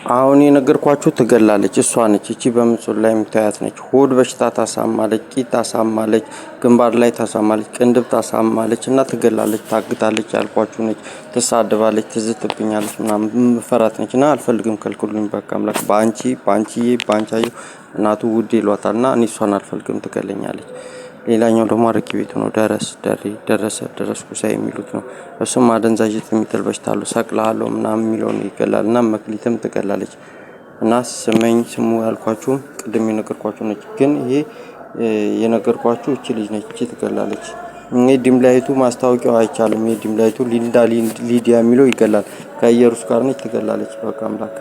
አሁን የነገርኳችሁ ትገላለች እሷ ነች። እቺ በምስሉ ላይ የምታያት ነች። ሆድ በሽታ ታሳማለች፣ ቂጥ ታሳማለች፣ ግንባር ላይ ታሳማለች፣ ቅንድብ ታሳማለች እና ትገላለች፣ ታግታለች ያልኳችሁ ነች። ትሳደባለች፣ ትዝትብኛለች ምናምን መፈራት ነች እና አልፈልግም ከልክሉኝ በቃ አምላክ ባንቺዬ ባንቻዩ እናቱ ውድ ይሏታልና እኔ እሷን አልፈልግም ትገለኛለች። ሌላኛው ደግሞ አረቂ ቤቱ ነው። ደረስኩ ሳይ የሚሉት ነው። እሱም አደንዛዥ የሚጥል በሽታ አለው። ሰቅልሃለሁ ምናምን የሚለውን ይገላል እና መክሊትም ትገላለች እና ስሙ ያልኳችሁ ቅድም የነገርኳችሁ ነች። ግን ይሄ የነገርኳችሁ እቺ ልጅ ነች። እቺ ትገላለች። ይሄ ዲምላይቱ ማስታወቂያው አይቻልም። ይሄ ዲምላይቱ ሊዲያ የሚለው ይገላል። ከኢየሩስ ጋር ነች ትገላለች። በቃ አምላክ